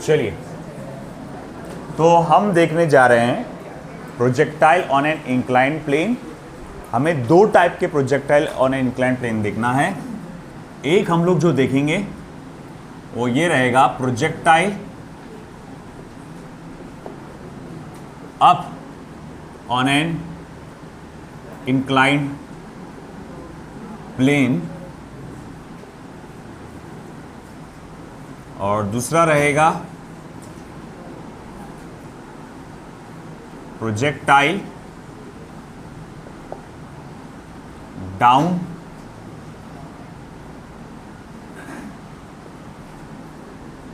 चलिए, तो हम देखने जा रहे हैं projectile on an inclined plane. हमें दो टाइप के projectile on an inclined plane देखना है। एक हम लोग जो देखेंगे वो ये रहेगा projectile up on an inclined plane, और दूसरा रहेगा projectile down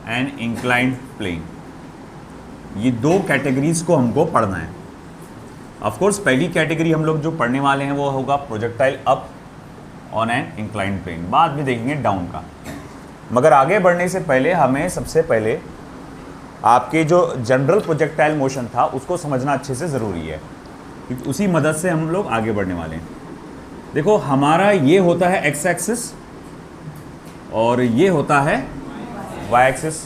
an inclined plane. ये दो कैटेगरीज को हमको पढ़ना है। ऑफ कोर्स पहली कैटेगरी हम लोग जो पढ़ने वाले हैं वो होगा projectile up on an inclined plane, बाद में देखेंगे डाउन का। मगर आगे बढ़ने से पहले हमें सबसे पहले आपके जो जनरल प्रोजेक्टाइल मोशन था उसको समझना अच्छे से ज़रूरी है, क्योंकि उसी मदद से हम लोग आगे बढ़ने वाले हैं। देखो, हमारा ये होता है एक्स एक्सिस और ये होता है वाई एक्सिस।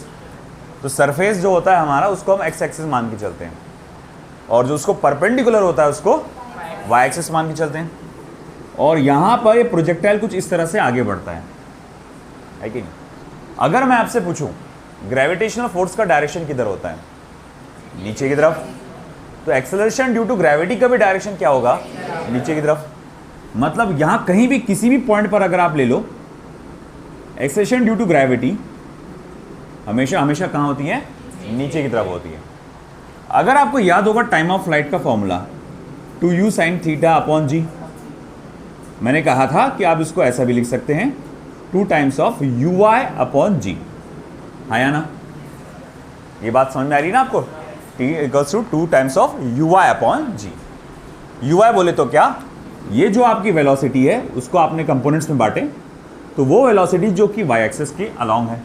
तो सरफेस जो होता है हमारा उसको हम एक्स एक्सिस मान के चलते हैं, और जो उसको परपेंडिकुलर होता है उसको वाई एक्सिस मान के चलते हैं। और यहाँ पर ये प्रोजेक्टाइल कुछ इस तरह से आगे बढ़ता है कि नहीं? अगर मैं आपसे पूछूं ग्रेविटेशनल फोर्स का डायरेक्शन किधर होता है? नीचे की तरफ। तो एक्सेलरेशन ड्यू टू ग्रेविटी का भी डायरेक्शन क्या होगा? नीचे की तरफ। मतलब यहां कहीं भी किसी भी पॉइंट पर अगर आप ले लो, एक्सेलरेशन ड्यू टू ग्रेविटी हमेशा हमेशा कहां होती है? नीचे की तरफ होती है। अगर आपको याद होगा टाइम ऑफ फ्लाइट का formula 2u sin theta upon g, मैंने कहा था कि आप इसको ऐसा भी लिख सकते हैं 2 times of u y upon g. हाँ या ना? ये बात समझ में आ रही है ना आपको? t equals to 2 times of u y upon g. U y बोले तो क्या? ये जो आपकी वेलोसिटी है उसको आपने कंपोनेंट्स में बांटे, तो वो वेलोसिटी जो कि वाई एक्सिस की अलोंग है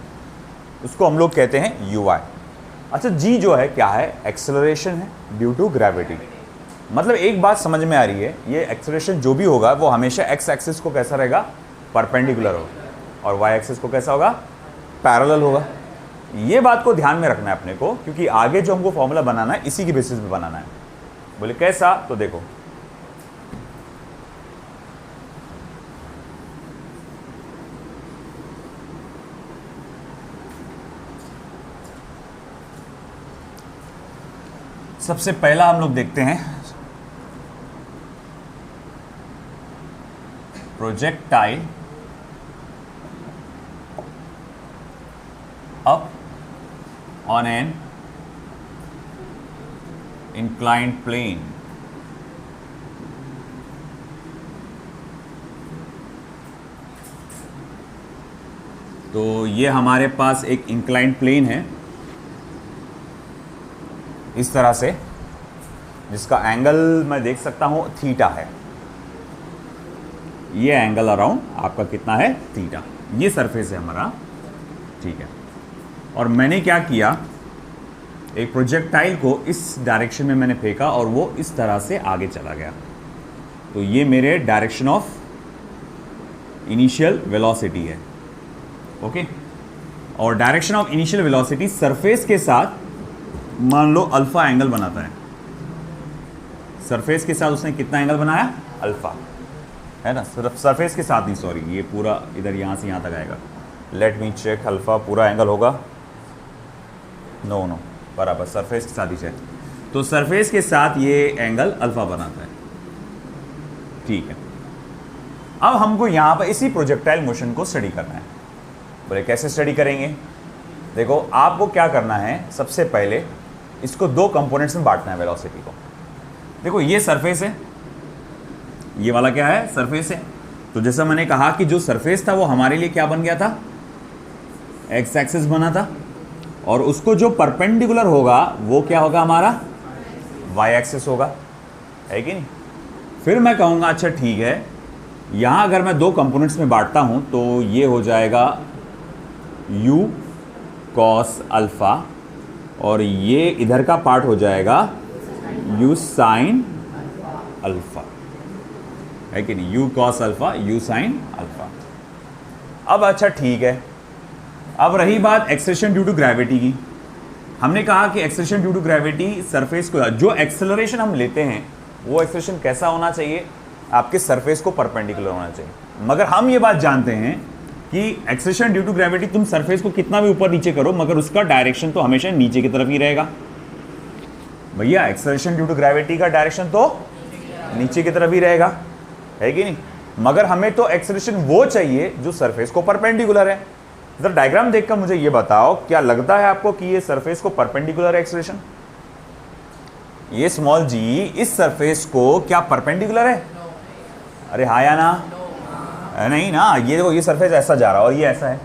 उसको हम लोग कहते हैं यू वाई। अच्छा, जी जो है क्या है? एक्सेलरेशन है ड्यू टू ग्रेविटी। मतलब एक बात समझ में आ रही है, ये एक्सेलरेशन जो भी होगा वो हमेशा एक्स एक्सिस को कैसा रहेगा? परपेंडिकुलर होगा, और वाई एक्सिस को कैसा होगा? पैरेलल होगा। ये बात को ध्यान में रखना है अपने को, क्योंकि आगे जो हमको फॉर्मूला बनाना है इसी की बेसिस पे बनाना है। बोले कैसा? तो देखो, सबसे पहला हम लोग देखते हैं projectile up on an inclined plane. तो ये हमारे पास एक इंक्लाइंड प्लेन है इस तरह से, जिसका एंगल मैं देख सकता हूं थीटा है। ये एंगल अराउंड आपका कितना है? थीटा। ये सरफेस है हमारा, ठीक है। और मैंने क्या किया, एक प्रोजेक्टाइल को इस डायरेक्शन में मैंने फेंका और वो इस तरह से आगे चला गया। तो ये मेरे डायरेक्शन ऑफ इनिशियल वेलोसिटी है, ओके। और direction of initial velocity surface के साथ मान लो अल्फा एंगल बनाता है। सरफेस के साथ उसने कितना एंगल बनाया? अल्फा, है ना? सिर्फ सरफेस के साथ नहीं, सॉरी, ये पूरा इधर यहाँ से यहाँ तक आएगा। लेट मी चेक, अल्फा पूरा एंगल होगा? नो नो, बराबर सरफेस के साथ ही चेक। तो सरफेस के साथ ये एंगल अल्फा बनाता है, ठीक है। अब हमको यहाँ पर इसी प्रोजेक्टाइल मोशन को स्टडी करना है। बोले कैसे स्टडी करेंगे? देखो, आपको क्या करना है, सबसे पहले इसको दो कंपोनेंट्स में बांटना है वेलोसिटी को। देखो, ये सरफेस है, ये वाला क्या है? सरफेस है। तो जैसा मैंने कहा कि जो सरफेस था वो हमारे लिए क्या बन गया था? एक्स एक्सिस बना था, और उसको जो परपेंडिकुलर होगा वो क्या होगा? हमारा वाई एक्सिस होगा, है कि नहीं? फिर मैं कहूँगा अच्छा ठीक है, यहाँ अगर मैं दो कंपोनेंट्स में बांटता हूँ तो ये हो जाएगा u कॉस अल्फ़ा, और ये इधर का पार्ट हो जाएगा u साइन अल्फ़ा, है कि नहीं? u cos alpha, u sine alpha. अब अच्छा ठीक है, अब रही बात एक्सेलरेशन ड्यू टू ग्रेविटी की। हमने कहा कि acceleration due to gravity surface को, जो एक्सेलरेशन हम लेते हैं वो एक्सेलरेशन कैसा होना चाहिए, आपके सरफेस को परपेंडिकुलर होना चाहिए। मगर हम ये बात जानते हैं कि एक्सेलरेशन ड्यू टू ग्रेविटी तुम सरफेस को कितना भी ऊपर नीचे करो मगर उसका डायरेक्शन तो हमेशा नीचे की तरफ ही रहेगा। भैया एक्सेलरेशन ड्यू टू ग्रेविटी का डायरेक्शन तो नीचे की तरफ ही रहेगा, है कि नहीं? मगर हमें तो एक्सेलरेशन वो चाहिए जो सरफेस को परपेंडिकुलर है। जरा डायग्राम देखकर मुझे ये बताओ, क्या लगता है आपको कि ये सरफेस को परपेंडिकुलर है एक्सेलरेशन? ये स्मॉल जी इस सरफेस को क्या परपेंडिकुलर है? अरे हाँ या ना? नहीं ना, ये देखो ये सरफेस ऐसा जा रहा है और ये ऐसा है,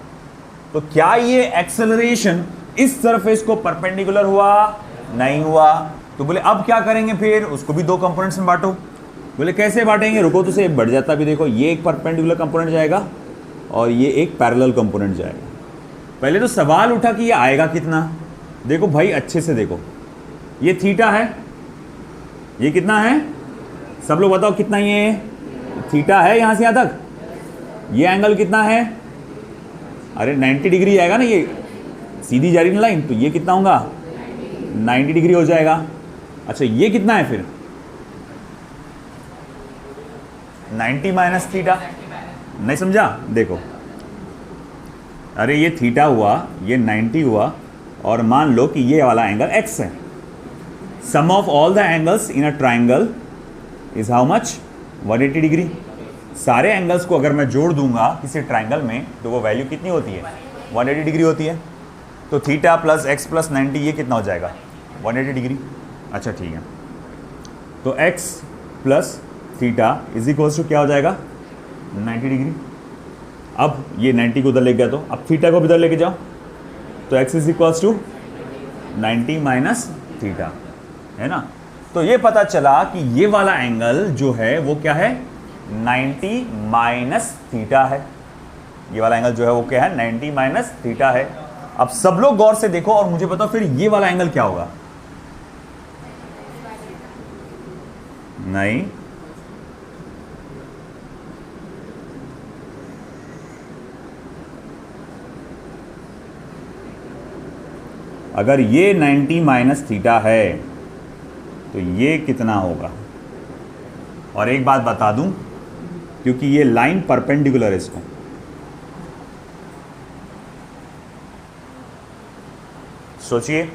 तो क्या ये एक्सेलरेशन इस सरफेस को परपेंडिकुलर हुआ? नहीं हुआ। तो बोले अब क्या करेंगे फिर? उसको भी दो कंपोनेंट्स में बांटो। बोले कैसे बांटेंगे? रुको तो से बढ़ जाता भी, देखो ये एक परपेंडिकुलर कंपोनेंट जाएगा और ये एक पैरेलल कंपोनेंट जाएगा। पहले तो सवाल उठा कि ये आएगा कितना। देखो भाई अच्छे से देखो, ये थीटा है, ये कितना है? सब लोग बताओ कितना ये थीटा है यहाँ से यहाँ तक? ये एंगल कितना है? अरे 90 डिग्री आएगा ना, ये सीधी जा रही ना लाइन, तो ये कितना होगा? 90 डिग्री हो जाएगा। अच्छा ये कितना है फिर? 90 माइनस थीटा। नहीं समझा? देखो, अरे ये थीटा हुआ, ये 90 हुआ, और मान लो कि ये वाला एंगल x है। Sum of all the angles in a triangle is how much? 180 degree. सारे एंगल्स को अगर मैं जोड़ दूंगा किसी ट्राइंगल में तो वो वैल्यू कितनी होती है? 180 डिग्री होती है। तो थीटा प्लस x प्लस 90 ये कितना हो जाएगा? 180 डिग्री। अच्छा ठीक है, तो x plus theta is equals to क्या हो जाएगा? 90 डिग्री। अब ये 90 को उधर ले गया, तो अब थीटा को भी उधर लेके जाओ, तो x is equals to 90 minus theta, है ना? तो ये पता चला कि ये वाला एंगल जो है वो क्या है? 90 माइनस थीटा है। ये वाला एंगल जो है वो क्या है? 90 माइनस थीटा है। अब सब लोग गौर से देखो और मुझे बताओ फिर ये वाला एंगल क्या होगा? नहीं, अगर ये 90 माइनस थीटा है तो ये कितना होगा? और एक बात बता दूं, क्योंकि ये लाइन परपेंडिकुलर है इसको, सोचिए,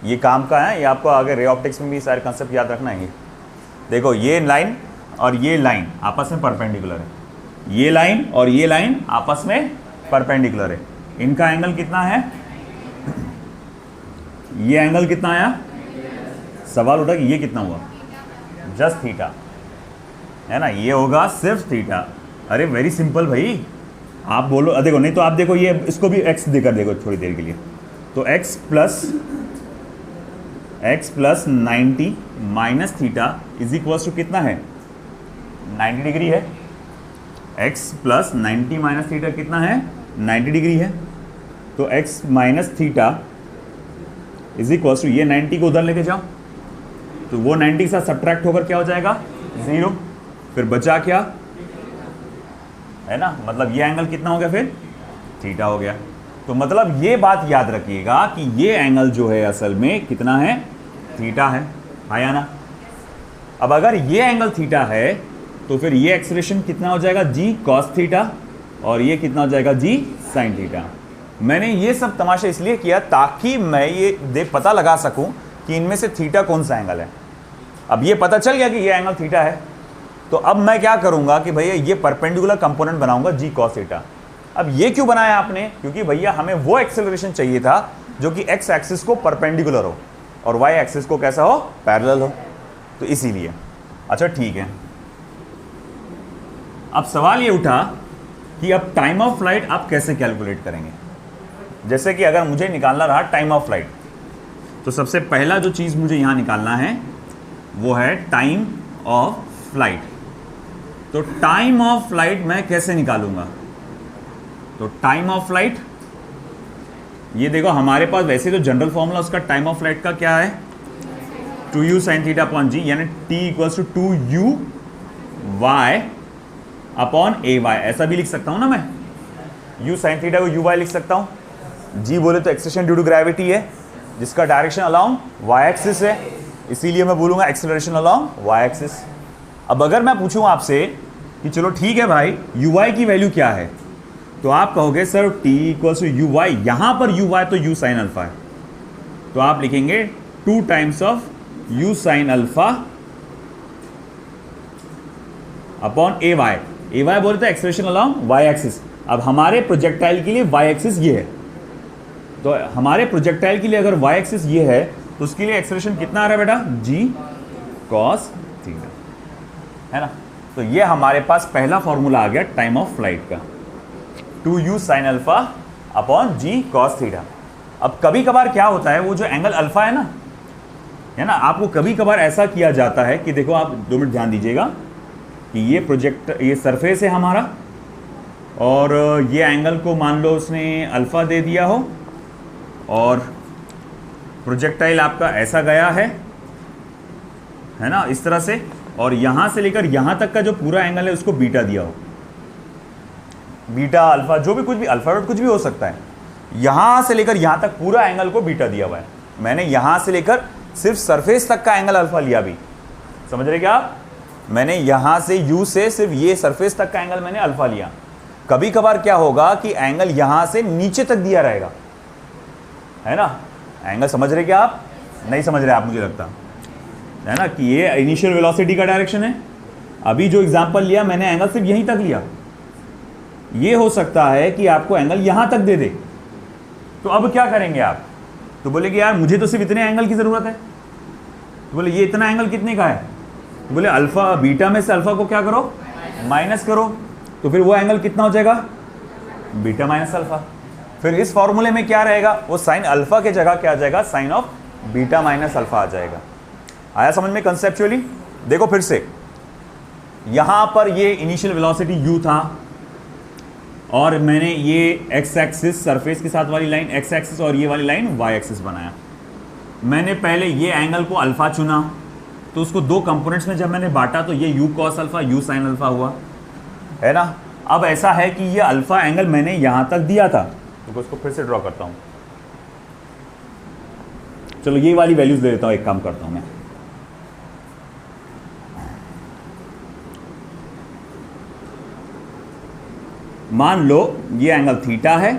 ये काम का है, ये आपको आगे रे ऑप्टिक्स में भी सारे कंसेप्ट याद रखना है। देखो ये लाइन और ये लाइन आपस में परपेंडिकुलर है, ये लाइन और ये लाइन आपस में परपेंडिकुलर है। इनका एंगल कितना है? ये एंगल कितना आया? सवाल उठा कि ये कितना हुआ? जस्ट थीटा, है ना? ये होगा सिर्फ थीटा। अरे वेरी सिंपल भाई, आप बोलो, देखो नहीं तो आप देखो ये, इसको भी x देकर देखो थोड़ी देर के लिए, तो x plus 90 minus theta is equals to कितना है? 90 डिग्री है। x प्लस 90 माइनस थीटा कितना है? 90 डिग्री है। तो x minus theta is equals to, ये 90 को उधर लेके जाओ, तो वो 90 के साथ सब्ट्रैक्ट होकर क्या हो जाएगा? 0। फिर बचा क्या? है ना? मतलब ये एंगल कितना हो गया फिर? थीटा हो गया। तो मतलब ये बात याद रखिएगा कि ये एंगल जो है असल में कितना है? थीटा है। आया ना? अब अगर ये एंगल थीटा है तो फिर ये एक्सेलरेशन कितना हो जाएगा? g cos थीटा, और ये कितना हो जाएगा? g sin theta. मैंने ये सब तमाशा इसलिए किया ताकि मैं ये पता लगा सकूं कि इनमें से थीटा कौन सा एंगल है। अब ये पता चल गया कि ये एंगल थीटा है, तो अब मैं क्या करूंगा कि भैया ये परपेंडिकुलर कंपोनेंट बनाऊंगा g cos थीटा। अब ये क्यों बनाया आपने? क्योंकि भैया हमें वो एक्सेलरेशन चाहिए था जो कि x एक्सिस को परपेंडिकुलर हो और y एक्सिस को कैसा हो? पैरेलल हो, तो इसीलिए। अच्छा ठीक है, अब सवाल ये उठा कि अब टाइम ऑफ फ्लाइट आप कैसे कैलकुलेट करेंगे? जैसे कि अगर मुझे निकालना रहा टाइम ऑफ फ्लाइट, तो सबसे पहला जो चीज़ मुझे यहाँ निकालना है वो है टाइम ऑफ फ्लाइट। तो टाइम ऑफ फ्लाइट मैं कैसे निकालूंगा? तो टाइम ऑफ फ्लाइट, ये देखो हमारे पास वैसे तो जनरल फॉर्मूला उसका टाइम ऑफ फ्लाइट का क्या है? 2u sin theta upon g, यानी t equals to 2u y upon ay, ऐसा भी लिख सकता हूं ना मैं। यू साइन थीटा को यू वाई लिख सकता हूँ, जी बोले तो एक्सेलरेशन ड्यू टू ग्रेविटी है जिसका डायरेक्शन अलोंग वाई एक्सिस है, इसीलिए मैं बोलूँगा एक्सेलरेशन अलोंग वाई एक्सिस। अब अगर मैं पूछूँ आपसे कि चलो ठीक है भाई यू वाई की वैल्यू क्या है, तो आप कहोगे sir t equals to u y, यहाँ पर यू वाई तो यू साइन अल्फा है, तो आप लिखेंगे 2 times of u sine alpha upon a y बोलते हैं एक्सेलरेशन अलोंग वाई एक्सिस। अब हमारे प्रोजेक्टाइल के लिए वाई एक्सिस ये है, तो हमारे प्रोजेक्टाइल के लिए अगर वाई एक्सिस ये है तो उसके लिए एक्सेलरेशन कितना आ रहा है बेटा, जी कॉस थीटा, है ना। तो ये हमारे पास पहला फॉर्मूला आ गया टाइम ऑफ फ्लाइट का, 2u sine alpha upon g cos theta. अब कभी कभार क्या होता है, वो जो एंगल अल्फा है ना, आपको कभी कभार ऐसा किया जाता है कि देखो आप 2 मिनट ध्यान दीजिएगा कि ये सरफेस है हमारा और ये एंगल को मान लो उसने अल्फा दे दिया हो और प्रोजेक्टाइल आपका ऐसा गया है ना, इस तरह से, और यहां से लेकर यहां तक का जो पूरा एंगल है उसको बीटा दिया हो, बीटा अल्फा जो भी कुछ भी, अल्फाबेट कुछ भी हो सकता है, यहां से लेकर यहां तक पूरा एंगल को बीटा दिया हुआ है। मैंने यहां से लेकर सिर्फ सरफेस तक का एंगल अल्फा लिया, भी समझ रहे क्या आप, मैंने यहां से यू से सिर्फ ये सरफेस तक का एंगल मैंने अल्फा लिया। कभी कभार क्या होगा कि एंगल यहां से नीचे तक दिया रहेगा, है ना, एंगल समझ रहे क्या आप, नहीं समझ रहे आप मुझे लगता है ना, कि ये इनिशियल वेलोसिटी का डायरेक्शन है। अभी जो एग्जांपल लिया मैंने एंगल सिर्फ यहीं तक लिया, ये हो सकता है कि आपको एंगल यहां तक दे दे, तो अब क्या करेंगे आप, तो बोले कि यार मुझे तो सिर्फ इतने एंगल की जरूरत है, तो बोले ये इतना एंगल कितने का है, तो बोले अल्फा बीटा में से अल्फा को क्या करो, माइनस करो, तो फिर वो एंगल कितना हो जाएगा, बीटा माइनस अल्फा। फिर इस फॉर्मूले में क्या रहेगा, वो साइन अल्फा के जगह क्या आ जाएगा, sine of beta minus alpha आ जाएगा। आया समझ में कंसेप्चुअली। देखो फिर से, यहां पर ये इनिशियल वेलोसिटी u था और मैंने ये x एक्सिस सरफेस के साथ वाली लाइन x एक्सिस और ये वाली लाइन y एक्सिस बनाया। मैंने पहले ये एंगल को अल्फा चुना, तो उसको 2 कंपोनेंट्स में जब मैंने बांटा तो ये u cos alpha u sin alpha हुआ, है ना। अब ऐसा है कि ये अल्फा एंगल मैंने यहां तक दिया था, तो उसको फिर से ड्रॉ करता हूं, चलो ये वाली वैल्यूज दे देता हूं, एक काम करता हूं मैं, मान लो ये एंगल थीटा है,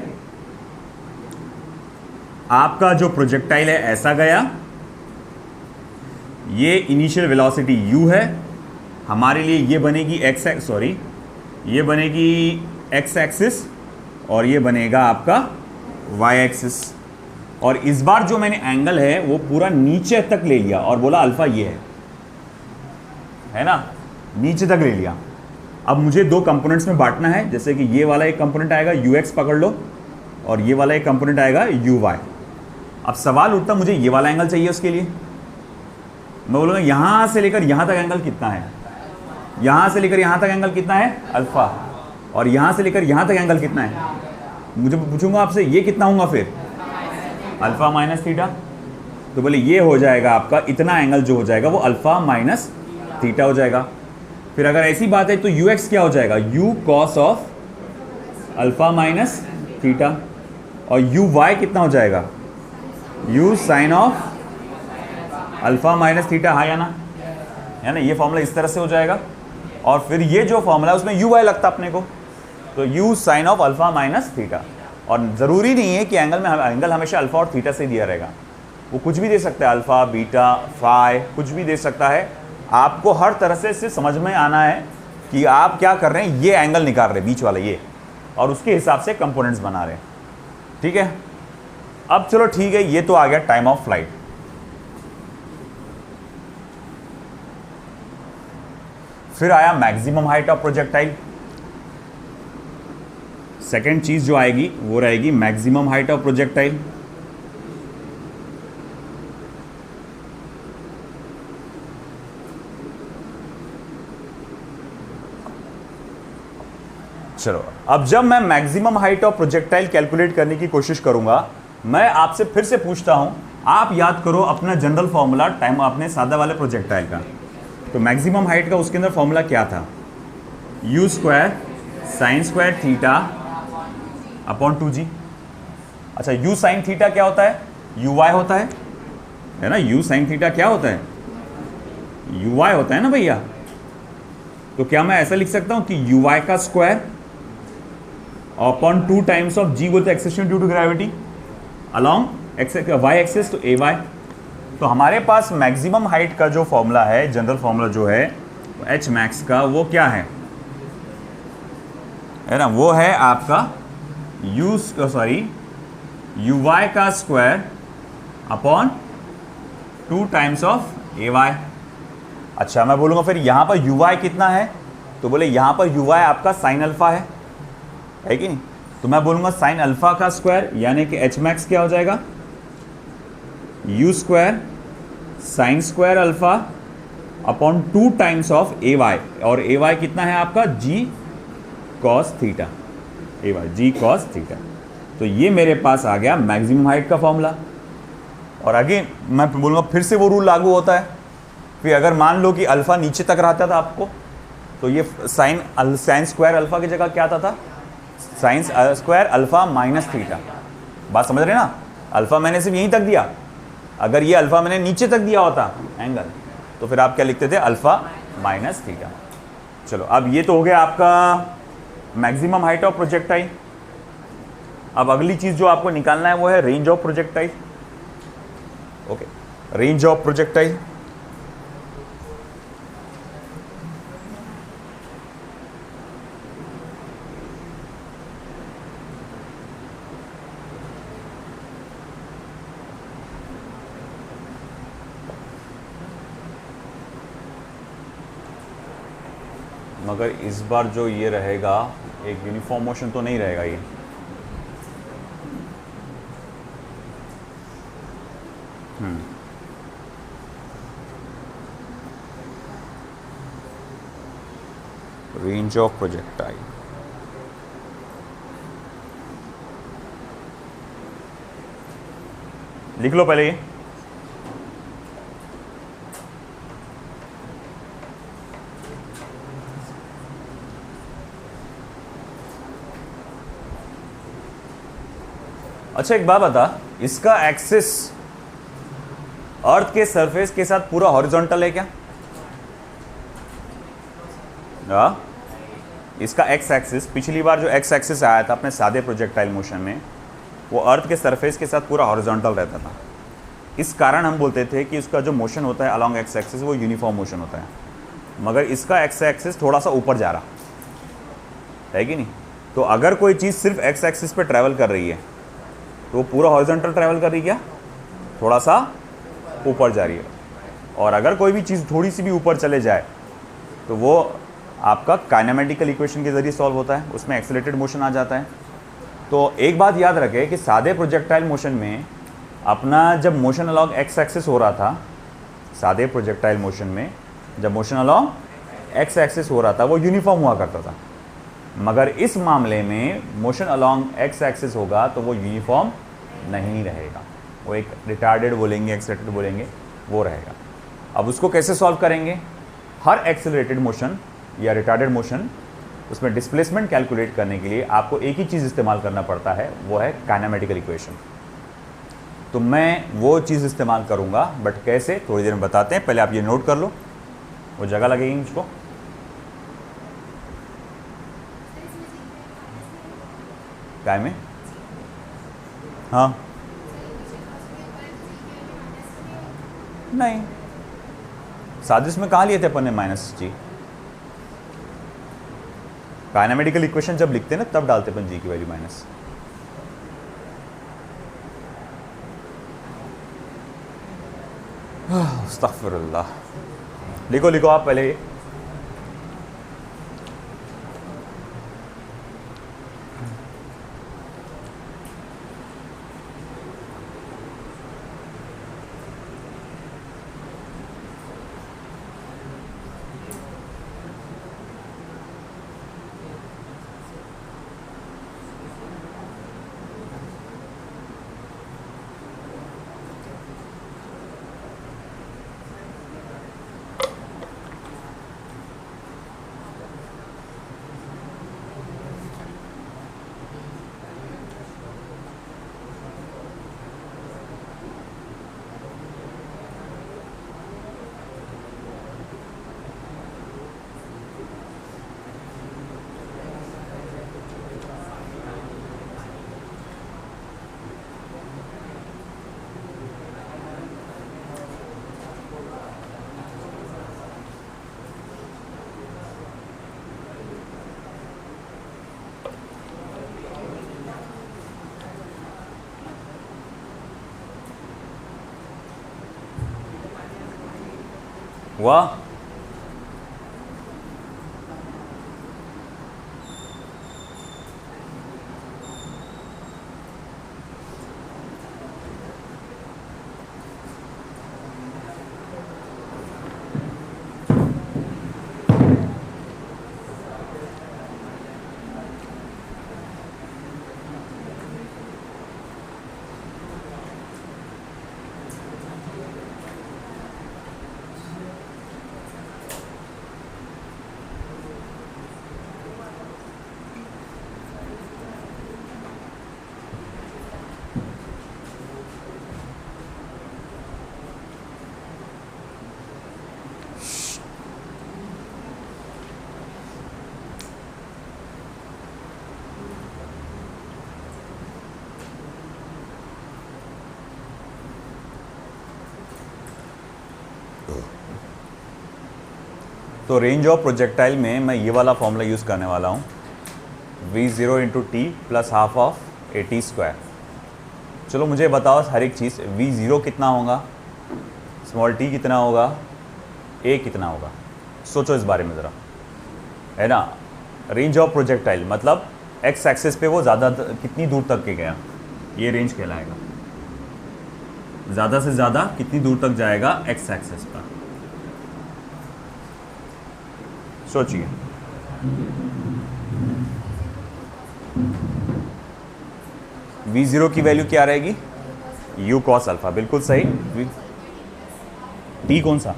आपका जो प्रोजेक्टाइल है ऐसा गया, ये इनिशियल वेलोसिटी u है, हमारे लिए ये बनेगी ये बनेगी x एक्सिस और ये बनेगा आपका y एक्सिस। और इस बार जो मैंने एंगल है वो पूरा नीचे तक ले लिया और बोला अल्फा ये है ना, नीचे तक ले लिया। अब मुझे 2 कंपोनेंट्स में बांटना है, जैसे कि ये वाला एक कंपोनेंट आएगा ux पकड़ लो और ये वाला एक कंपोनेंट आएगा uy। अब सवाल उठता मुझे ये वाला एंगल चाहिए, उसके लिए मैं बोलूँगा यहाँ से लेकर यहाँ तक एंगल कितना है, यहाँ से लेकर यहाँ तक एंगल कितना है अल्फा, और यहाँ से लेकर यहाँ तक एंगल कितना है, मुझे पूछूंगा आपसे ये कितना होगा फिर अल्फा माइनस थीटा, तो बोले ये हो जाएगा आपका इतना एंगल जो हो जाएगा वो अल्फा माइनस थीटा हो जाएगा। फिर अगर ऐसी बात है तो ux क्या हो जाएगा, u cos of alpha minus theta, और uy कितना हो जाएगा, u sine of alpha minus theta, हाँ या ना, है ना। ये फॉर्मूला इस तरह से हो जाएगा और फिर ये जो फॉर्मूला है उसमें uy लगता अपने को, तो u sine of alpha minus theta. और ज़रूरी नहीं है कि एंगल हमेशा अल्फा और थीटा से दिया रहेगा, वो कुछ भी दे सकता है, अल्फा बीटा फाई कुछ भी दे सकता है। आपको हर तरह से इससे समझ में आना है कि आप क्या कर रहे हैं, ये एंगल निकाल रहे हैं बीच वाला ये, और उसके हिसाब से कंपोनेंट्स बना रहे हैं, ठीक है। अब चलो ठीक है, ये तो आ गया टाइम ऑफ फ्लाइट। फिर आया maximum height of projectile. Second चीज जो आएगी वो रहेगी मैक्सिमम हाइट ऑफ प्रोजेक्टाइल। चलो अब जब मैं maximum height of projectile calculate करने की कोशिश करूंगा, मैं आपसे फिर से पूछता हूं, आप याद करो अपना जनरल फॉर्मूला टाइम अपने सादा वाले प्रोजेक्टाइल का। तो मैक्सिमम हाइट का उसके अंदर फॉर्मूला क्या था, u² sin² theta upon 2g। अच्छा u साइन थीटा क्या होता है, uy होता है ना, u साइन थीटा क्या होता है, uy होता है ना भैया। तो क्या मैं ऐसा लिख सकता हूं कि uy का square upon 2 times of g with acceleration due to gravity along y axis to ay। तो हमारे पास मैक्सिमम हाइट का जो फॉर्मूला है, जनरल फॉर्मूला जो है एच मैक्स का, वो क्या है ना, वो है आपका uy का square upon 2 times of ay। अच्छा मैं बोलूँगा फिर यहाँ पर uy कितना है, तो बोले यहाँ पर uy आपका साइन अल्फा है कि नहीं। तो मैं बोलूँगा साइन अल्फा का स्क्वायर, यानी कि एच मैक्स क्या हो जाएगा, u square sine square alpha upon 2 times of ay। और ay कितना है आपका, g कॉस थीटा, जी कॉस थीटा। तो ये मेरे पास आ गया मैक्सिमम हाइट का फॉर्मूला। और अगेन मैं बोलूँगा फिर से वो रूल लागू होता है। फिर अगर मान लो कि अल्फ़ा नीचे तक रहता था आपको, तो ये साइन स्क्वायर अल्फ़ा की जगह क्या आता था, sine square alpha minus theta. बात समझ रहे ना, अल्फ़ा मैंने सिर्फ यहीं तक दिया, अगर ये अल्फ़ा मैंने नीचे तक दिया होता एंगल, तो फिर आप क्या लिखते थे, अल्फ़ा माइनस थीटा। चलो अब ये तो हो गया आपका मैक्सिमम हाइट ऑफ प्रोजेक्टाइल। अब अगली चीज़ जो आपको निकालना है वो है range of projectile. Okay, range of projectile. मगर इस बार जो ये रहेगा, एक यूनिफॉर्म मोशन तो नहीं रहेगा ये। रेंज ऑफ प्रोजेक्टाइल, लिख लो पहले ये। अच्छा एक बात बता, इसका एक्सिस अर्थ के सरफेस के साथ पूरा हॉरिजॉन्टल है क्या? इसका एक्स एक्सिस, पिछली बार जो एक्स एक्सिस आया था अपने सादे प्रोजेक्टाइल मोशन में, वो अर्थ के सरफेस के साथ पूरा हॉरिजॉन्टल रहता था। इस कारण हम बोलते थे कि उसका जो मोशन होता है अलॉन्ग एक्स एक्सिस वो यूनिफॉर्म मोशन होता है। मगर इसका एक्स एक्सिस थोड़ा सा ऊपर जा रहा है कि नहीं। तो अगर कोई चीज़ सिर्फ एक्स एक्सिस पे ट्रैवल कर रही है तो वो पूरा हॉरिजॉन्टल ट्रैवल कर रही है क्या? थोड़ा सा ऊपर जा रही है। और अगर कोई भी चीज़ थोड़ी सी भी ऊपर चले जाए तो वो आपका काइनेमेटिकल इक्वेशन के ज़रिए सॉल्व होता है, उसमें एक्सेलरेटेड मोशन आ जाता है। तो एक बात याद रखें कि सादे प्रोजेक्टाइल मोशन में अपना जब मोशन अलॉन्ग एक्स एक्सिस हो रहा था, सादे प्रोजेक्टाइल मोशन में जब मोशन अलॉन्ग एक्स एक्सिस हो रहा था वो यूनिफॉर्म हुआ करता था। मगर इस मामले में मोशन अलॉन्ग एक्स एक्सिस होगा तो वो यूनिफॉर्म नहीं रहेगा, वो एक रिटार्डेड बोलेंगे, एक्सेलरेटेड बोलेंगे, वो रहेगा। अब उसको कैसे सॉल्व करेंगे? हर एक्सेलरेटेड मोशन या रिटार्डेड मोशन, उसमें डिस्प्लेसमेंट कैलकुलेट करने के लिए आपको एक ही चीज़ इस्तेमाल करना पड़ता है, वो है काइनेमेटिकल इक्वेशन। तो मैं वो चीज़ इस्तेमाल करूँगा, बट कैसे थोड़ी देर में बताते हैं। पहले आप ये नोट कर लो, वो जगह लगेगी मुझको। काय में? हाँ नहीं, साजिश में कहाँ लिए थे अपन ने माइनस जी? काइनेमेटिकल इक्वेशन जब लिखते हैं ना तब डालते अपन जी की वैल्यू माइनस। अस्तगफिरुल्लाह। लिखो लिखो आप पहले। हुआ? तो रेंज ऑफ प्रोजेक्टाइल में मैं ये वाला फॉर्मूला यूज़ करने वाला हूँ, v0 into T plus half of A T square. चलो मुझे बताओ हर एक चीज़, v0 कितना होगा, स्मॉल t कितना होगा, a कितना होगा, सोचो इस बारे में ज़रा, है ना। रेंज ऑफ प्रोजेक्टाइल मतलब x एक्सिस पे वो ज़्यादा कितनी दूर तक के गया, ये रेंज कहलाएगा। ज़्यादा से ज़्यादा कितनी दूर तक जाएगा x एक्सिस पर, सोचिए। v0 की वैल्यू क्या रहेगी, u cos अल्फा, बिल्कुल सही। t कौन सा,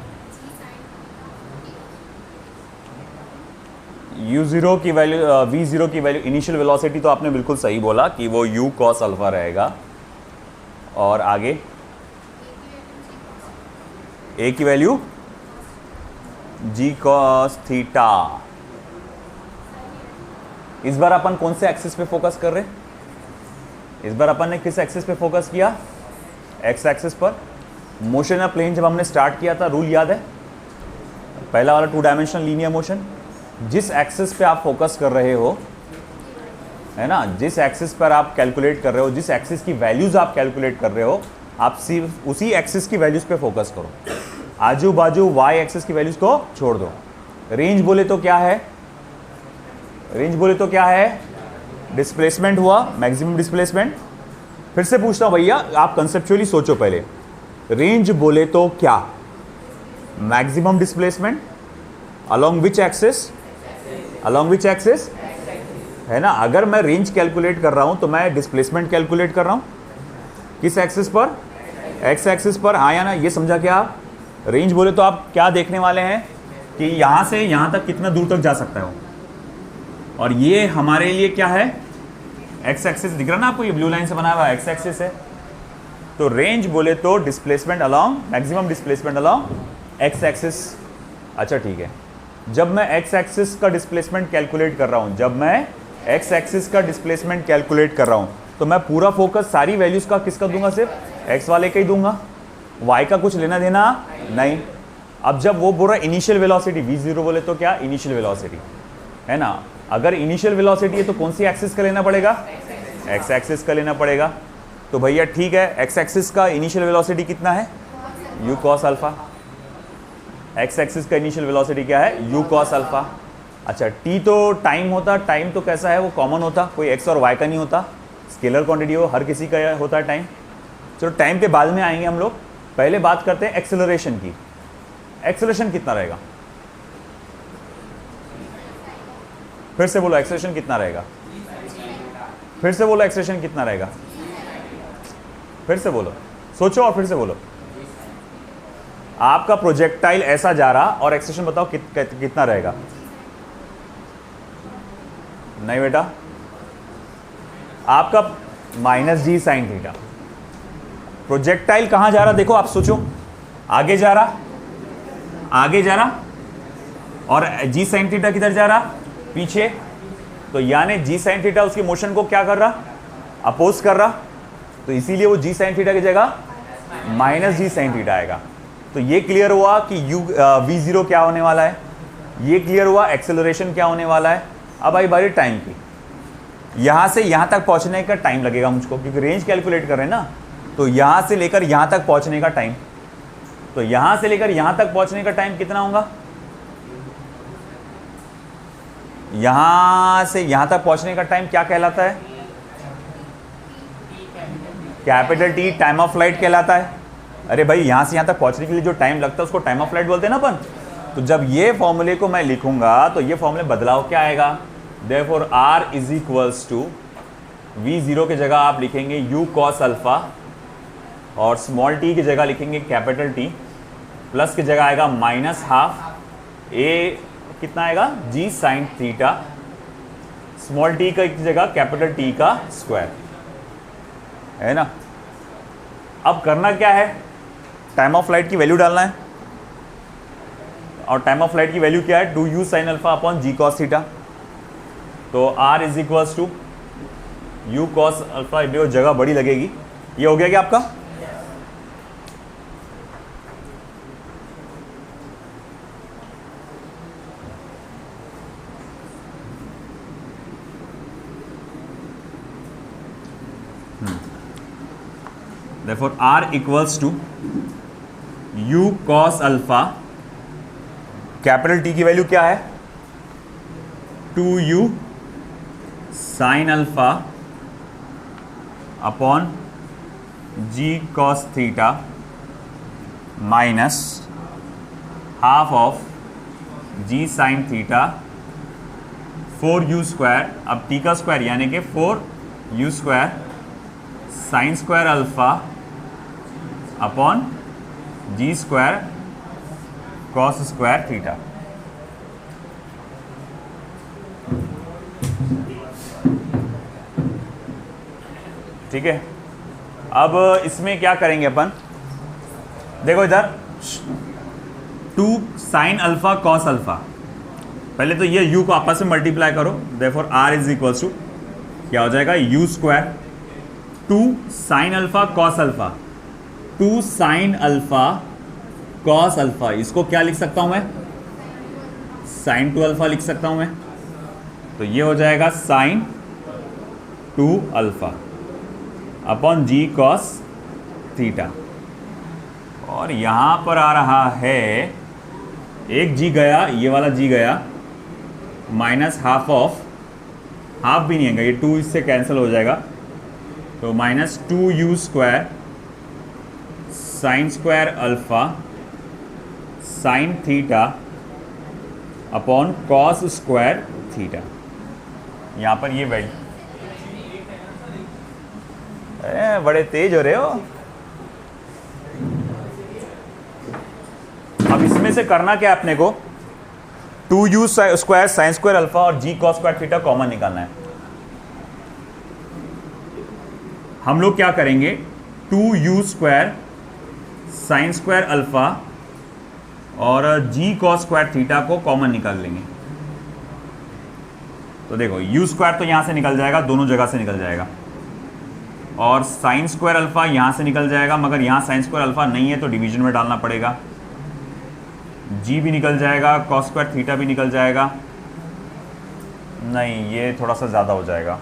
u0 की वैल्यू, v0 की वैल्यू इनिशियल वेलोसिटी, तो आपने बिल्कुल सही बोला कि वो u cos अल्फा रहेगा। और आगे a की वैल्यू g cos थीटा। इस बार अपन कौन से एक्सिस पे फोकस कर रहे हैं, इस बार अपन ने किस एक्सिस पे फोकस किया, x एक्सिस पर। मोशन ऑफ प्लेन जब हमने स्टार्ट किया था, रूल याद है, पहला वाला 2 डायमेंशनल लीनियर मोशन। जिस एक्सिस पे आप फोकस कर रहे हो, है ना, जिस एक्सिस पर आप कैलकुलेट कर रहे हो, जिस एक्सिस की वैल्यूज आप कैलकुलेट कर रहे हो, आप सिर्फ उसी एक्सिस की वैल्यूज पे फोकस करो, आजू बाजू y एक्सिस की वैल्यूज को छोड़ दो। रेंज बोले तो क्या है, रेंज बोले तो क्या है, डिस्प्लेसमेंट हुआ, मैक्सिमम डिस्प्लेसमेंट। फिर से पूछता हूं भैया, आप कंसेप्चुअली सोचो पहले, रेंज बोले तो क्या, maximum displacement along which axis, along which axis, है ना। अगर मैं रेंज कैलकुलेट कर रहा हूं तो मैं डिस्प्लेसमेंट कैलकुलेट कर रहा हूं किस एक्सिस पर, एक्स एक्सिस पर, हाँ या ना, ये समझा क्या आप। रेंज बोले तो आप क्या देखने वाले हैं कि यहां से यहां तक कितना दूर तक जा सकता है वो, और ये हमारे लिए क्या है, एक्स एक्सिस दिख रहा ना आपको, ये ब्लू लाइन से बना हुआ एक्स एक्सिस है। तो रेंज बोले तो displacement along, maximum displacement along x axis. अच्छा ठीक है, जब मैं एक्स एक्सिस का डिस्प्लेसमेंट कैलकुलेट कर रहा हूं, जब मैं एक्स एक्सिस का डिस्प्लेसमेंट कैलकुलेट कर रहा हूं, तो मैं पूरा फोकस सारी वैल्यूज का किसका दूंगा, सिर्फ एक्स वाले का ही दूंगा, वाई का कुछ लेना देना नहीं। अब जब वो बोल रहा है इनिशियल वेलोसिटी, v0 बोले तो क्या, इनिशियल वेलोसिटी, है ना। अगर इनिशियल वेलोसिटी है तो कौन सी एक्सिस का लेना पड़ेगा, एक्स एक्सिस का लेना पड़ेगा। तो भैया ठीक है, एक्स एक्सिस का इनिशियल वेलोसिटी कितना है, u cos alpha. X axis का इनिशियल वेलोसिटी क्या है, u cos अल्फा। अच्छा, t तो टाइम होता, टाइम तो कैसा है, वो कॉमन होता, कोई x और y का नहीं होता, स्केलर क्वांटिटी हो, हर किसी का होता है टाइम। चलो टाइम के बाद में आएंगे हम लोग, पहले बात करते हैं एक्सेलरेशन की। एक्सेलरेशन कितना रहेगा, फिर से बोलो एक्सेलरेशन कितना रहेगा, फिर से बोलो एक्सेलरेशन कितना रहेगा, फिर से बोलो, सोचो और फिर से बोलो। आपका प्रोजेक्टाइल ऐसा जा रहा और एक्सेलरेशन बताओ कितना रहेगा। नहीं बेटा, आपका माइनस जी साइन थीटा। प्रोजेक्टाइल कहां जा रहा, देखो आप सोचो, आगे जा रहा, आगे जा रहा, और जी साइन थीटा किधर जा रहा, पीछे। तो यानी जी साइन थीटा उसकी मोशन को क्या कर रहा, अपोज कर रहा, तो इसीलिए वो जी साइन थीटा की जगह माइनस जी साइन थीटा आएगा। तो ये क्लियर हुआ कि v0 क्या होने वाला है, ये क्लियर हुआ एक्सेलरेशन क्या होने वाला है। अब आई बारी टाइम की, यहां से यहां तक पहुंचने का टाइम लगेगा मुझको, क्योंकि रेंज कैलकुलेट कर रहे हैं ना, तो यहां से लेकर यहां तक पहुंचने का टाइम, तो यहां से लेकर यहां तक पहुंचने का टाइम कितना होगा? यहां से यहां तक पहुंचने का टाइम क्या कहलाता है? Capital T time of flight कहलाता है। अरे भाई, यहां से यहां तक पहुंचने के लिए जो टाइम लगता है उसको टाइम ऑफ फ्लाइट बोलते हैं ना अपन। तो जब ये फॉर्मूले को मैं लिखूंगा तो ये फॉर्मूले बदलाव क्या आएगा? Therefore R is equals to V0 की जगह आप लिखेंगे U cos अल्फा और स्मॉल t की जगह लिखेंगे कैपिटल T, प्लस की जगह आएगा माइनस हाफ A कितना आएगा? G sine theta, small t की जगह कैपिटल T का स्क्वायर, है ना। अब करना क्या है? टाइम ऑफ फ्लाइट की वैल्यू डालना है, और टाइम ऑफ फ्लाइट की वैल्यू क्या है? 2u sine alpha upon G cos theta. तो R is equals to U cos alpha, जगह बड़ी लगेगी। ये हो गया क्या आपका? Therefore R equals to U cos alpha, capital T की वैल्यू क्या है? 2u sine alpha upon G cos theta minus half of G sine theta 4u square, अब T का स्क्वायर यानी कि 4u square sine square alpha upon G square cos square theta. ठीक है, अब इसमें क्या करेंगे अपन? देखो इधर 2 साइन अल्फा कॉस अल्फा, पहले तो ये u को आपस में मल्टीप्लाई करो। Therefore R is equals to क्या हो जाएगा? u square 2 sine alpha cos alpha, 2 sine alpha cos alpha, इसको क्या लिख सकता हूं मैं? साइन 2 अल्फा लिख सकता हूं मैं। तो ये हो जाएगा sine 2 alpha upon G cos theta, और यहां पर आ रहा है एक G गया, ये वाला G गया, माइनस हाफ ऑफ, हाफ भी नहीं आएगा, ये 2 इससे कैंसिल हो जाएगा, तो minus 2u square sign square alpha sine theta upon cos square theta. यहाँ पर ये वैल्यू, बड़े तेज हो रहे हो। अब इसमें से करना क्या अपने को? 2u square sign square alpha और G cos square theta common निकालना है। हम लोग क्या करेंगे? 2u square sign square alpha और G cos स्क्वायर थीटा को कॉमन निकाल लेंगे। तो देखो u स्क्वायर तो यहां से निकल जाएगा, दोनों जगह से निकल जाएगा, और साइन स्क्वायर अल्फा यहां से निकल जाएगा, मगर यहां साइन स्क्वायर अल्फा नहीं है तो डिवीजन में डालना पड़ेगा। G भी निकल जाएगा, cos स्क्वायर थीटा भी निकल जाएगा, नहीं ये थोड़ा सा ज़्यादा हो जाएगा।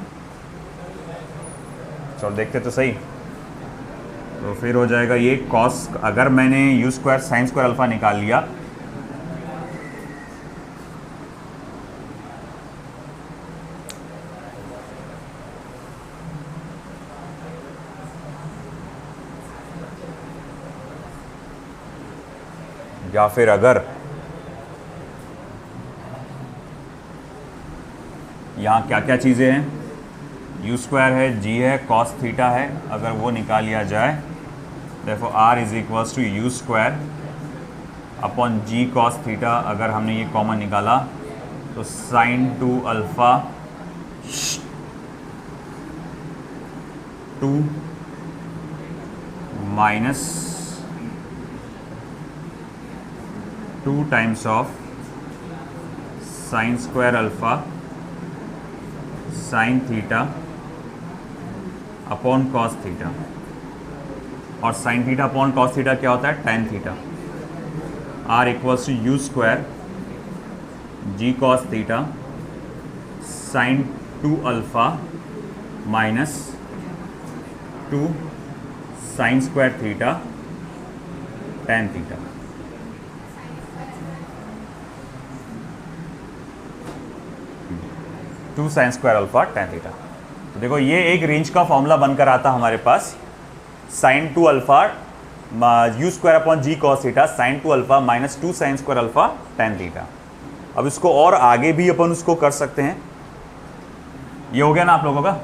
चलो देखते तो सही। तो फिर हो जाएगा ये cos, अगर मैंने u square sine square alpha निकाल लिया, या फिर अगर यहाँ क्या क्या चीज़ें हैं? u स्क्वायर है, g है, cos थीटा है, अगर वो निकाल लिया जाए, देखो r is equals to u square upon G cos theta, अगर हमने ये कॉमन निकाला तो sine 2 alpha 2 minus 2 times of sine square alpha sine theta upon cos theta, और sine theta upon cos theta क्या होता है? Tan theta. R equals to u square G cos theta sine 2 alpha minus 2 sine square theta tan theta. Two sine square alpha tan theta. तो देखो ये एक range का formula बनकर आता हमारे पास, sine 2 alpha u square upon g cos theta sine 2 alpha minus 2 sine square alpha tan theta. अब इसको और आगे भी अपन उसको कर सकते हैं। ये हो गया ना आप लोगों का।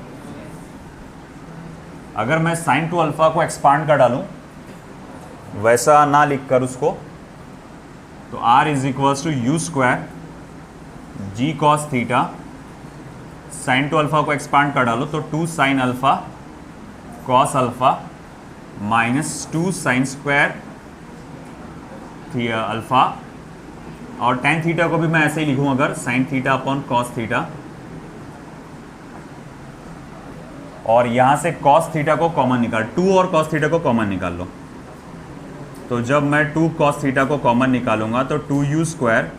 अगर मैं साइन 2 अल्फा को एक्सपांड कर डालूं, वैसा ना लिख कर उसको, तो r is equals to u square g cos theta, sine 2 alpha को एक्सपांड कर डालो तो 2 sine alpha cos alpha minus 2 sine square alpha, और tan थीटा को भी मैं ऐसे ही लिखूं अगर sine theta upon cos theta, और यहां से कॉस थीटा को कॉमन निकाल, 2 और कॉस थीटा को कॉमन निकाल लो। तो जब मैं 2 कॉस थीटा को कॉमन निकालूंगा तो 2u square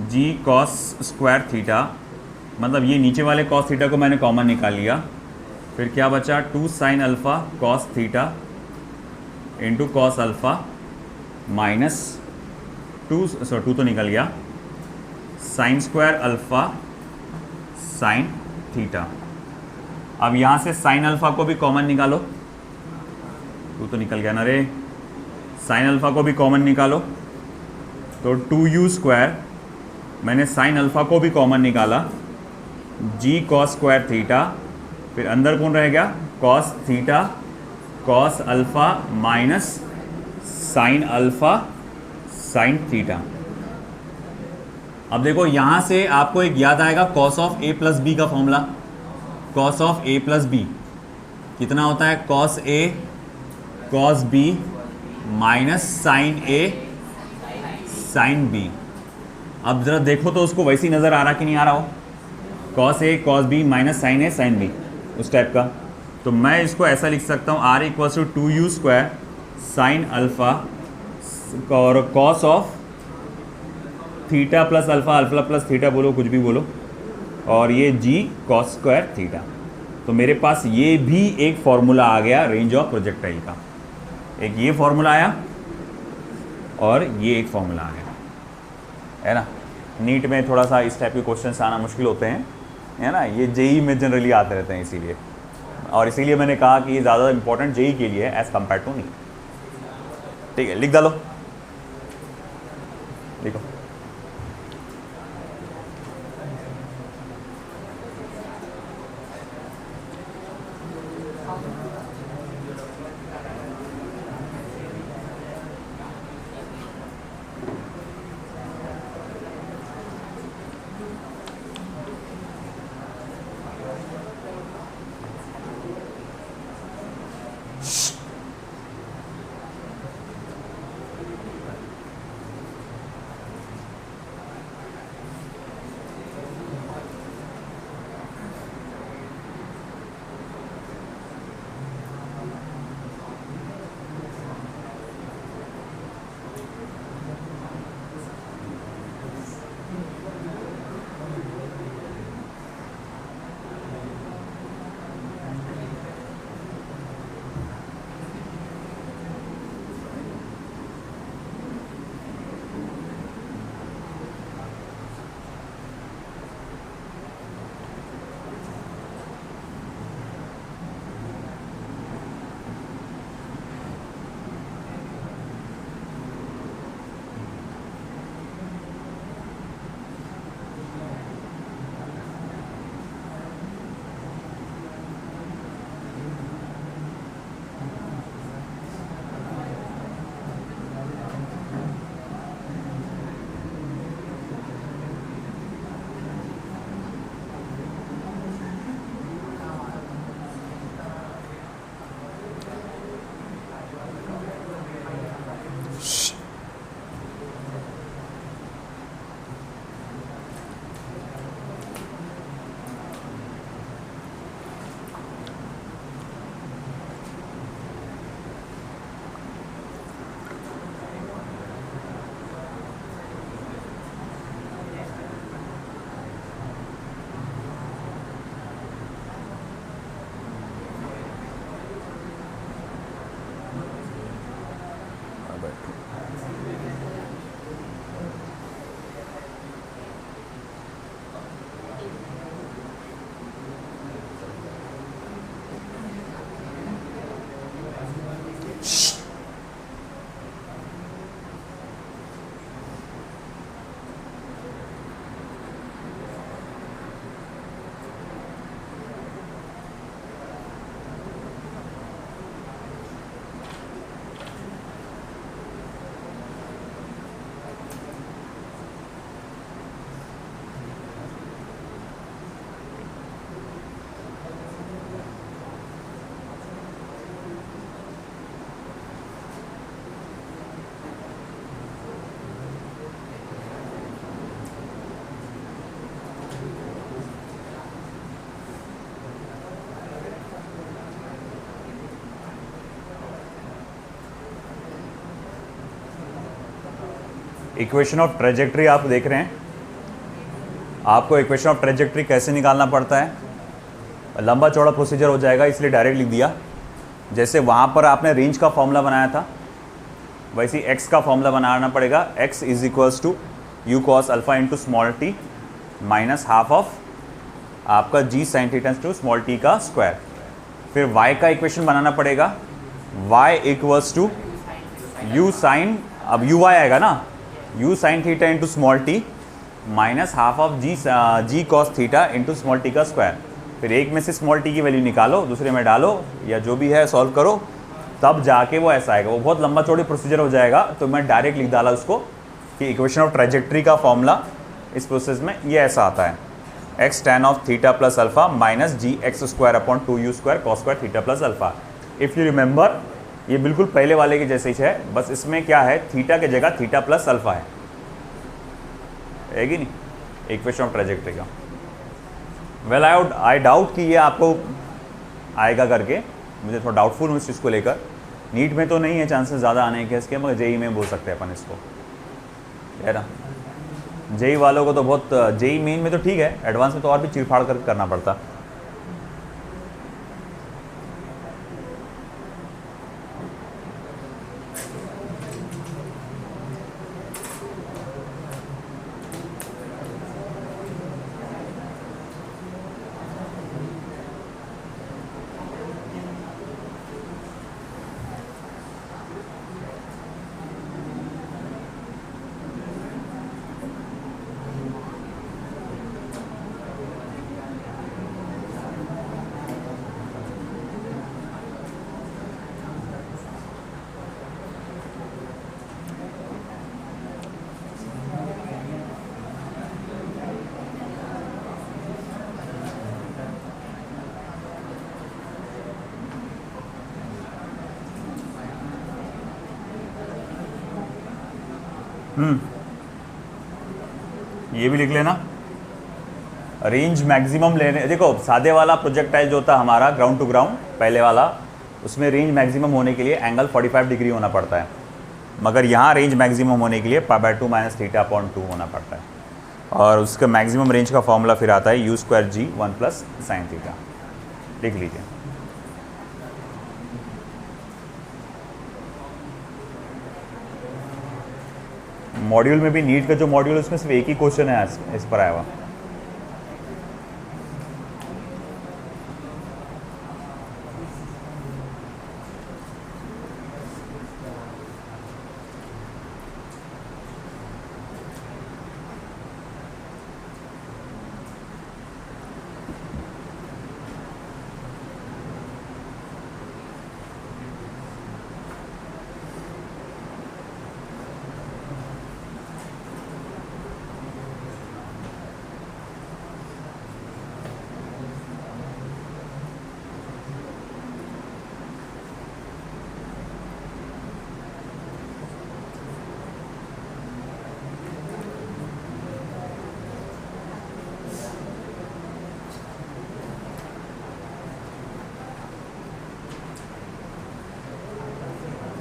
g cos square theta, मतलब ये नीचे वाले कॉस थीटा को मैंने कॉमन निकाल लिया, फिर क्या बचा 2 sine alpha cos theta into cos alpha minus 2 तो निकल गया sign square alpha sine theta. अब यहाँ से साइन अल्फा को भी कॉमन निकालो, 2 तो निकल गया ना रे, साइन अल्फा को भी कॉमन निकालो तो 2u स्क्वायर, मैंने साइन अल्फा को भी कॉमन निकाला, जी कॉस स्क्वायर थीटा, फिर अंदर कौन रह गया cos theta cos alpha minus sine alpha sine theta. अब देखो यहाँ से आपको एक याद आएगा cos of A plus B का formula, cos of A plus B कितना होता है, cos A cos B minus sine A sine B. अब जरा देखो तो उसको वैसी नज़र आ रहा कि नहीं आ रहा हो, cos A cos B minus sine A sine B, उस टाइप का। तो मैं इसको ऐसा लिख सकता हूँ r equals to 2u square sine alpha और cos of theta plus alpha, alpha plus theta बोलो कुछ भी बोलो, और ये जी कॉस स्क्वायर थीटा। तो मेरे पास ये भी एक फॉर्मूला आ गया रेंज ऑफ प्रोजेक्टाइल का, एक ये फॉर्मूला आया और ये एक फॉर्मूला आ गया, है ना। नीट में थोड़ा सा इस टाइप के क्वेश्चन आना मुश्किल होते हैं, है ना, ये जेई में जनरली आते रहते हैं, इसीलिए, और इसीलिए मैंने कहा कि ये ज़्यादा इंपॉर्टेंट जेई के लिए है एज़ कम्पेयर टू नीट। ठीक है, लिख डालो, लिखो। इक्वेशन ऑफ ट्रेजेक्ट्री आप देख रहे हैं, आपको इक्वेशन ऑफ ट्रेजेक्ट्री कैसे निकालना पड़ता है, लंबा चौड़ा प्रोसीजर हो जाएगा इसलिए डायरेक्ट लिख दिया। जैसे वहाँ पर आपने रेंज का फॉर्मूला बनाया था वैसे एक्स का फॉर्मूला बनाना पड़ेगा, x is equals to u cos alpha into small t minus half of आपका g sine theta to small t का स्क्वायर। फिर y का इक्वेशन बनाना पड़ेगा, y equals to u sine, अब u y आएगा ना, u sine theta into small t minus half of g cos theta into small t का square. फिर एक में से स्मॉल टी की वैल्यू निकालो, दूसरे में डालो या जो भी है सॉल्व करो, तब जाके वो ऐसा आएगा। वो बहुत लंबा चौड़ी प्रोसीजर हो जाएगा, तो मैं डायरेक्ट लिख डाला उसको कि इक्वेशन ऑफ ट्रेजेक्ट्री का फॉर्मूला इस प्रोसेस में ये ऐसा आता है, x tan of theta plus alpha minus g x square upon 2u square cos square theta plus alpha. If you remember ये बिल्कुल पहले वाले के जैसे ही है, बस इसमें क्या है, थीटा की जगह थीटा प्लस अल्फा है कि नहीं, इक्वेशन ऑफ ट्रेजेक्ट्री का। वेल आई डाउट कि ये आपको आएगा करके, मुझे थोड़ा डाउटफुल हूँ इस चीज़ को लेकर। नीट में तो नहीं है चांसेस ज़्यादा आने के इसके, मगर जेई में बोल सकते हैं अपन इसको, है ना। जेई वालों को तो बहुत, जेई मेन में तो ठीक है, एडवांस में तो और भी चिड़फाड़ कर करना पड़ता। ये भी लिख लेना, रेंज मैक्सिमम लेने। देखो सादे वाला प्रोजेक्टाइल जो होता है हमारा ग्राउंड टू ग्राउंड पहले वाला, उसमें रेंज मैक्सिमम होने के लिए एंगल 45 डिग्री होना पड़ता है, मगर यहाँ रेंज मैक्सिमम होने के लिए π/2 माइनस थीटा अपॉन 2 होना पड़ता है। और उसका मैक्सिमम रेंज का फॉर्मूला फिर आता है u square g 1 plus sine theta, लिख लीजिए। मॉड्यूल में भी नीट का जो मॉड्यूल है उसमें सिर्फ एक ही क्वेश्चन है इस पर आया हुआ।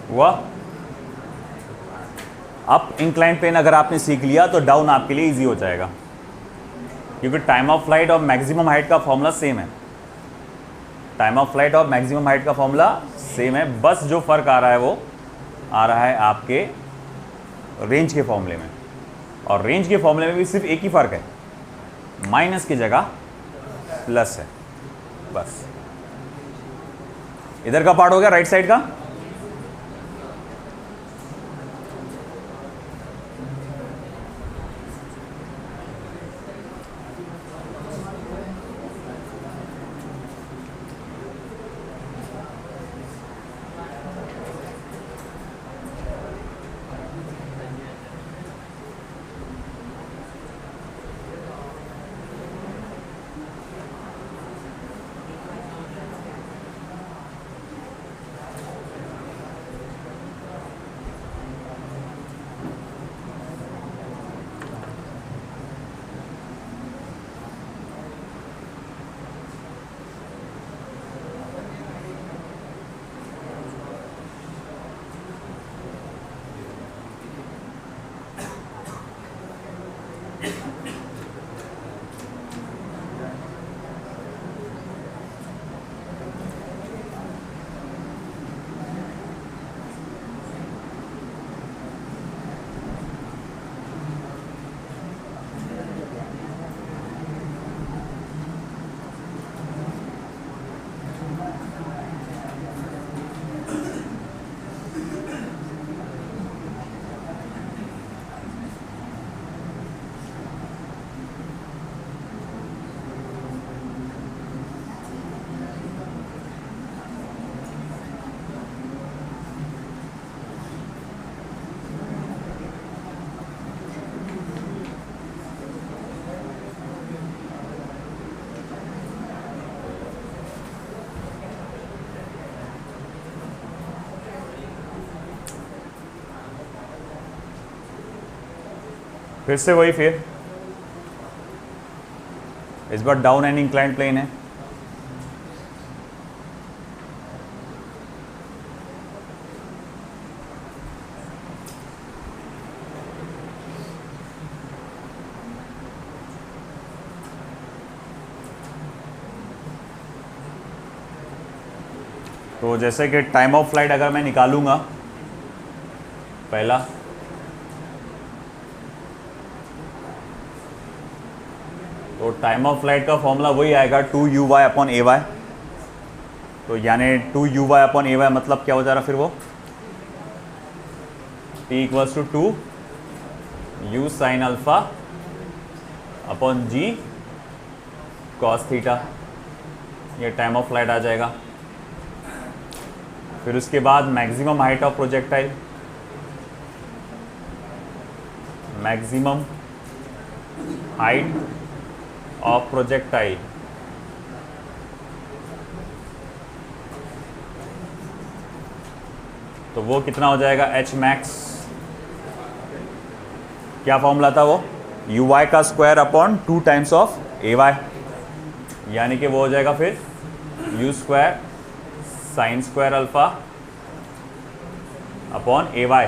हुआ। अप इंक्लाइन प्लेन अगर आपने सीख लिया तो डाउन आपके लिए इजी हो जाएगा, क्योंकि टाइम ऑफ फ्लाइट और मैक्सिमम हाइट का फॉर्मूला सेम है। टाइम ऑफ फ्लाइट और मैक्सिमम हाइट का फॉर्मूला सेम है, बस जो फर्क आ रहा है वो आ रहा है आपके रेंज के फॉर्मूले में। और रेंज के फॉर्मूले में भी सिर्फ एक ही फ़र्क है, माइनस की जगह प्लस है, बस। इधर का पार्ट हो गया राइट साइड का। फिर से वही, फिर इस बार डाउन एंड इंक्लाइंड प्लेन है। तो जैसे कि टाइम ऑफ फ्लाइट अगर मैं निकालूंगा पहला, तो टाइम ऑफ फ्लाइट का फॉर्मूला वही आएगा 2u(y) अपॉन ay। तो यानी 2u(y) अपॉन ay मतलब क्या हो जा रहा फिर वो t equals to 2u sine alpha upon g cos theta, ये टाइम ऑफ फ्लाइट आ जाएगा। फिर उसके बाद maximum height of projectile, maximum height of projectile, तो वो कितना हो जाएगा h मैक्स, क्या फॉर्मूला था वो, uy का square upon 2 times of ay, यानी कि वो हो जाएगा फिर u square sine square alpha upon ay,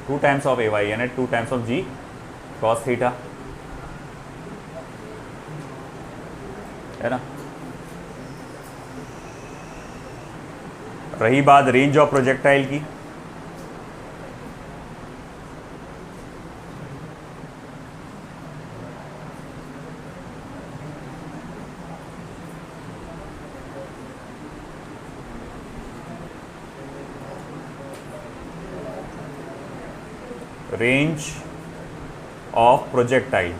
2 times of ay यानी 2 times of g cos theta, है ना। रही बात रेंज ऑफ प्रोजेक्टाइल की, रेंज ऑफ प्रोजेक्टाइल,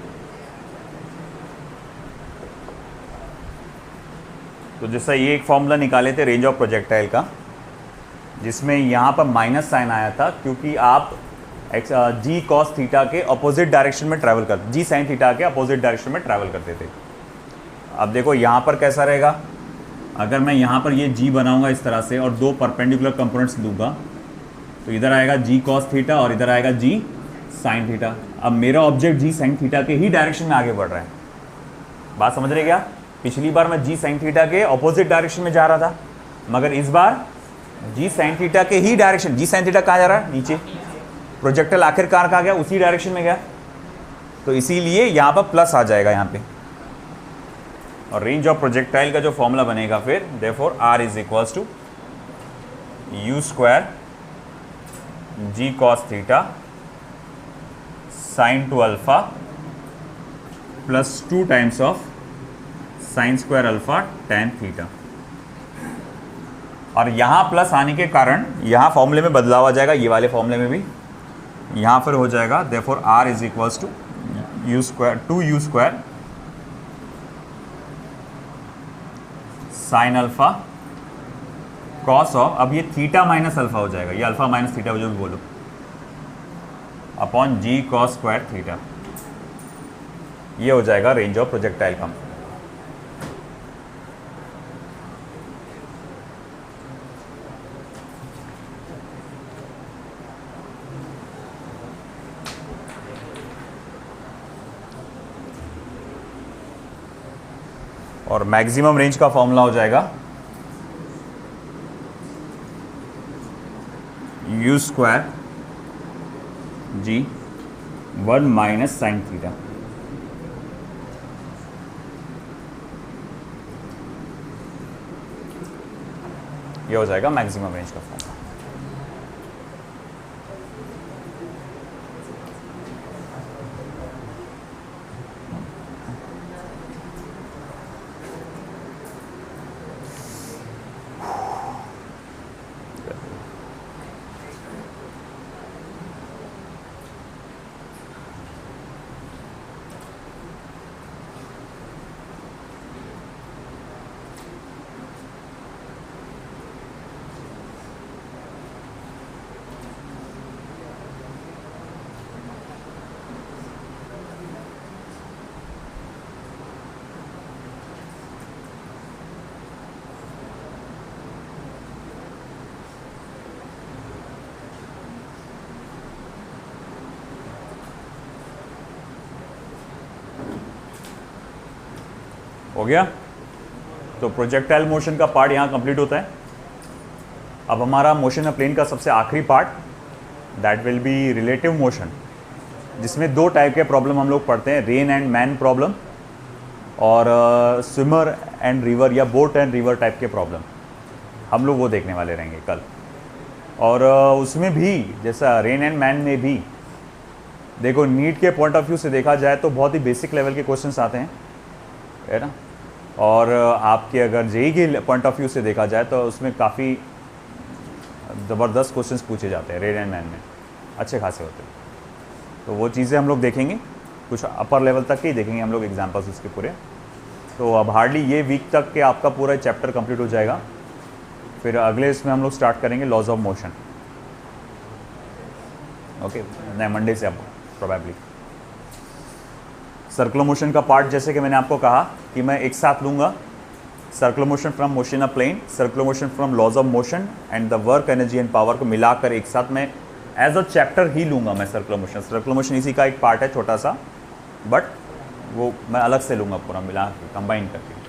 तो जैसा ये एक फॉर्मूला निकाले थे रेंज ऑफ प्रोजेक्टाइल का, जिसमें यहाँ पर माइनस साइन आया था क्योंकि आप जी कॉस थीटा के अपोजिट डायरेक्शन में ट्रैवल करते, जी साइन थीटा के अपोजिट डायरेक्शन में ट्रैवल करते थे। अब देखो यहाँ पर कैसा रहेगा, अगर मैं यहाँ पर ये जी बनाऊंगा इस तरह से और दो परपेंडिकुलर कंपोनेंट्स दूंगा, तो इधर आएगा जी कॉस थीटा और इधर आएगा जी साइन थीटा। अब मेरा ऑब्जेक्ट जी साइन थीटा के ही डायरेक्शन में आगे बढ़ रहा है, बात समझ रहे क्या। पिछली बार मैं जी साइन थीटा के ऑपोजिट डायरेक्शन में जा रहा था, मगर इस बार जी साइन थीटा के ही डायरेक्शन, जी साइन थीटा कहाँ जा रहा है, नीचे, प्रोजेक्टाइल आखिरकार कहाँ गया, उसी डायरेक्शन में गया, तो इसीलिए यहाँ पर प्लस आ जाएगा यहाँ पे। और रेंज ऑफ प्रोजेक्टाइल का जो फॉर्मूला बनेगा फिर, therefore R is equals to u square g cos theta sine two alpha plus 2 times of sine square alpha tan theta. और यहाँ प्लस आने के कारण यहाँ फॉर्मूले में बदलाव आ जाएगा, ये वाले फॉर्मूले में भी यहाँ पर हो जाएगा, therefore R is equals to u square 2u square sine alpha cos of, अब ये थीटा माइनस अल्फा हो जाएगा, ये अल्फा माइनस थीटा जो भी बोलो, upon g cos square theta, ये हो जाएगा रेंज ऑफ प्रोजेक्टाइल का। और मैक्सिमम रेंज का फॉर्मूला हो जाएगा u square g 1 minus sine theta, ये हो जाएगा मैक्सिमम रेंज का फॉर्मूला। हो गया। तो प्रोजेक्टाइल मोशन का पार्ट यहाँ कंप्लीट होता है। अब हमारा मोशन ऑफ प्लेन का सबसे आखिरी part, that will be relative motion, जिसमें दो टाइप के प्रॉब्लम हम लोग पढ़ते हैं, रेन एंड मैन प्रॉब्लम और स्विमर एंड रिवर या बोट एंड रिवर टाइप के प्रॉब्लम, हम लोग वो देखने वाले रहेंगे कल। और उसमें भी जैसा रेन एंड मैन में भी देखो, नीट के पॉइंट ऑफ व्यू से देखा जाए तो बहुत ही बेसिक लेवल के क्वेश्चंस आते हैं, है ना। और आपके अगर जेई के पॉइंट ऑफ व्यू से देखा जाए तो उसमें काफ़ी ज़बरदस्त क्वेश्चंस पूछे जाते हैं, रेन एंड मैन में अच्छे खासे होते हैं। तो वो चीज़ें हम लोग देखेंगे, कुछ अपर लेवल तक ही देखेंगे हम लोग एग्जाम्पल्स उसके पूरे। तो अब हार्डली ये वीक तक के आपका पूरा चैप्टर कंप्लीट हो जाएगा। फिर अगले इसमें हम लोग स्टार्ट करेंगे लॉज ऑफ मोशन। ओके, नहीं मंडे से अब प्रोबेबली। सर्कुलर मोशन का पार्ट जैसे कि मैंने आपको कहा कि मैं एक साथ लूँगा, circular motion from motion of plane, circular motion from laws of motion and the work energy and power को मिलाकर एक साथ मैं एज अ चैप्टर ही लूँगा मैं सर्कुलर मोशन। सर्कुलर मोशन इसी का एक पार्ट है छोटा सा, बट वो मैं अलग से लूँगा पूरा मिला के, कंबाइन करके।